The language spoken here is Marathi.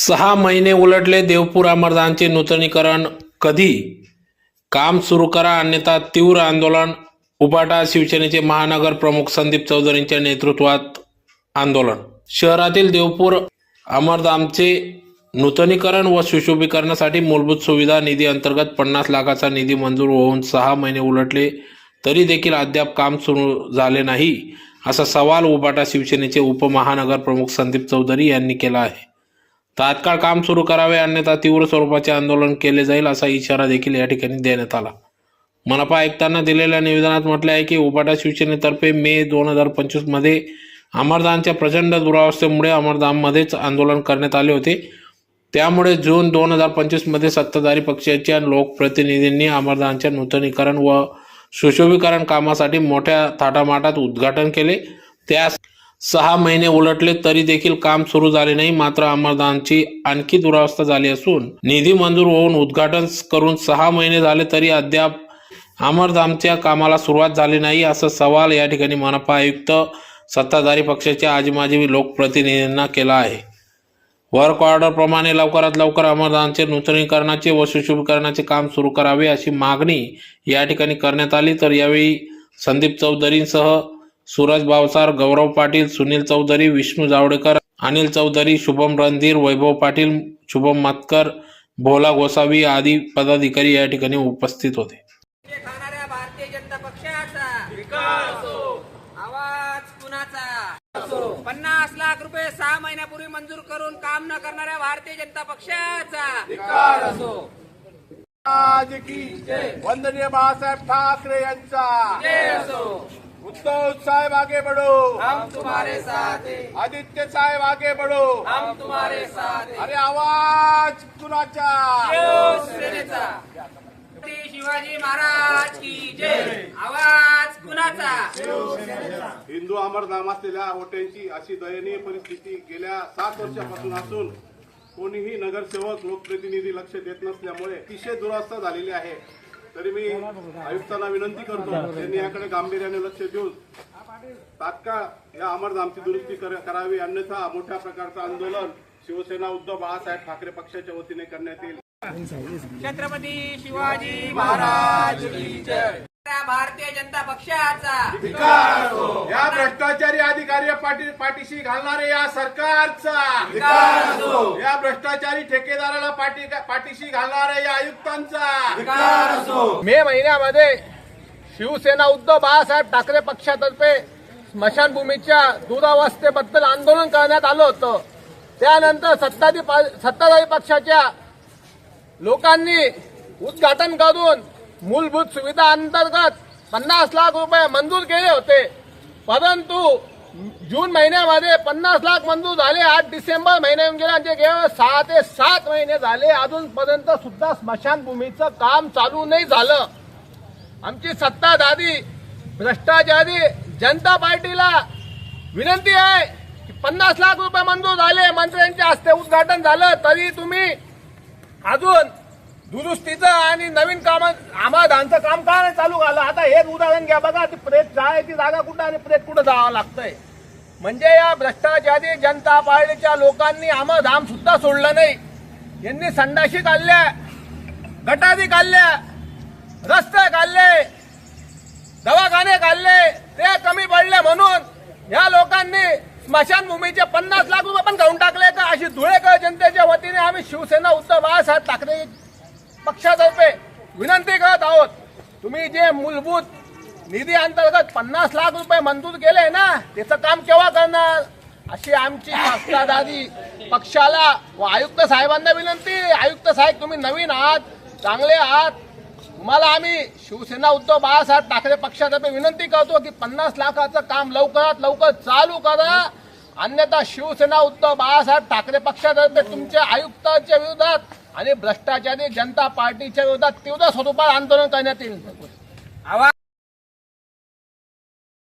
6 महिने उलटले, देवपूर अमरधामचे नूतनीकरण कधी? काम सुरू करा अन्यथा तीव्र आंदोलन. उबाटा शिवसेनेचे महानगर प्रमुख संदीप चौधरींच्या नेतृत्वात आंदोलन. शहरातील देवपूर अमरधामचे नूतनीकरण व सुशोभीकरणासाठी मूलभूत सुविधा निधी अंतर्गत 50 लाखाचा निधी मंजूर होऊन 6 महिने उलटले तरी देखील अद्याप काम सुरू झाले नाही, असा सवाल उबाटा शिवसेनेचे उपमहानगर प्रमुख संदीप चौधरी यांनी केला आहे. तात्काळ काम सुरू करावे अन्यथा तीव्र स्वरूपाचे आंदोलन केले जाईल, असा इशारा देखील या ठिकाणी देण्यात आला. मनपा आयुक्तांना दिलेल्या निवेदनात म्हटले आहे की उबाटा शिवसेनेतर्फे मे 2025 मध्ये अमरधामच्या प्रचंड दुरावस्थेमुळे अमरधाममध्येच आंदोलन करण्यात आले होते. त्यामुळे जून 2025 मध्ये सत्ताधारी पक्षाच्या लोकप्रतिनिधींनी अमरधामच्या नूतनीकरण व सुशोभीकरण कामासाठी मोठ्या थाटामाटात उद्घाटन केले. त्यास 6 महिने उलटले तरी देखील काम सुरू झाले नाही. मात्र अमरधामची आणखी दुरावस्था झाली असून निधी मंजूर होऊन उद्घाटन करून 6 महिने झाले तरी अद्याप अमरधामच्या कामाला सुरुवात झाली नाही, असा सवाल या ठिकाणी मनपा आयुक्त सत्ताधारी पक्षाच्या आजीमाजी लोकप्रतिनिधींना केला आहे. वर्क ऑर्डर प्रमाणे लवकरात लवकर अमरधामचे नूतनीकरणाचे व सुशोभीकरणाचे काम सुरू करावे अशी मागणी या ठिकाणी करण्यात आली. तर यावेळी संदीप चौधरींसह सूरज भावसार, गौरव पाटील, सुनील चौधरी, विष्णू जावडेकर, अनिल चौधरी, शुभम रणधीर, वैभव पाटील, शुभम मतकर, भोला गोसावी आदी पदाधिकारी या ठिकाणी उपस्थित होते. भारतीय जनता पक्षाचा आवाज कुणाचा? 50 लाख रुपये 6 महिन्यापूर्वी मंजूर करून काम न करणाऱ्या भारतीय जनता पक्षाचा वंदनीय बाळासाहेब ठाकरे यांचा. उद्धव साहेब आगे बढ़ो, हम तुम्हारे साथ हैं. आदित्य साहेब आगे बढ़ो, हम तुम्हारे साथ हैं. अरे आवाज कुणाचा? शिवसेनेचा. शिवाजी महाराज की जय. आवाज कुणाचा? हिंदू अमरधाम असलेल्या हॉटेलची अशी दयनीय परिस्थिती गेल्या 7 वर्षापासून असून कोणीही नगरसेवक लोकप्रतिनिधी लक्ष देत नसल्यामुळे अतिशय दुरावस्था झालेली आहे. तरी मी आयुक्तांना विनंती करतो त्यांनी याकडे गांभीर्याने लक्ष देऊन तात्काळ या अमरधामची दुरुस्ती करावी, अन्यथा मोठ्या प्रकारचं आंदोलन शिवसेना उद्धव बाळासाहेब ठाकरे पक्षाच्या वतीने करण्यात येईल. छत्रपती शिवाजी महाराज की जय. भारतीय जनता पक्षाचा या भ्रष्टाचारी अधिकारी पाठीशी घालणारे या सरकारचा, या भ्रष्टाचारी ठेकेदाराला पाठीशी घालणाऱ्या या आयुक्तांचा. मे महिन्यामध्ये शिवसेना उद्धव बाळासाहेब ठाकरे पक्षातर्फे स्मशानभूमीच्या दुरावस्थेबद्दल आंदोलन करण्यात आलं होतं. त्यानंतर सत्ताधारी पक्षाच्या लोकांनी उद्घाटन करून मूलभूत सुविधा अंतर्गत 50 लाख रुपये मंजूर केले होते. परंतु जून महिन्यामध्ये 50 लाख मंजूर झाले. 8 डिसेंबर महिन्यात गेला, म्हणजे केवळ 6 ते 7 महिने झाले, अजूनपर्यंत सुद्धा स्मशानभूमीचं काम चालू नाही झालं. आमची सत्ताधारी भ्रष्टाचारी जनता पार्टीला विनंती आहे की 50 लाख रुपये मंजूर झाले, मंत्र्यांच्या हस्ते उद्घाटन झालं, तरी तुम्ही अजून दुरुस्तीचं आणि नवीन काम अमरधामचं काम का नाही चालू झालं? आता हेच उदाहरण घ्या बघा, ती प्रेत जायची जागा कुठं आणि प्रेत कुठं जावं लागतंय. म्हणजे या भ्रष्टाचारी जनता पार्टीच्या लोकांनी अमरधाम सुद्धा सोडलं नाही. यांनी संडाशी काढल्या, गटारी काढल्या, रस्ते काढले, दवाखाने काढले, ते कमी पडले म्हणून या लोकांनी स्मशानभूमीचे 50 लाख रुपये पण घेऊन टाकले का? अशी धुळेकर जनतेच्या वतीने आम्ही शिवसेना उद्धव बाळासाहेब ठाकरे पक्षातर्फे विनंती करत आहोत. तुम्ही जे मूलभूत निधी अंतर्गत 50 लाख रुपये मंजूर केले ना, त्याचं काम केव्हा करणार? अशी आमची सत्ताधारी पक्षाला व आयुक्त साहेबांना विनंती. आयुक्त साहेब, तुम्ही नवीन आहात, चांगले आहात, तुम्हाला आम्ही शिवसेना उद्धव बाळासाहेब ठाकरे पक्षातर्फे विनंती करतो की 50 लाखाचं काम लवकरात लवकर चालू करा, अन्यथा शिवसेना उद्धव बाळासाहेब ठाकरे पक्षातर्फे तुमच्या आयुक्तांच्या विरोधात आणि भ्रष्टाचारी जनता पार्टीच्या विरोधात तीव्र स्वरूपात आंदोलन करण्यात येईल.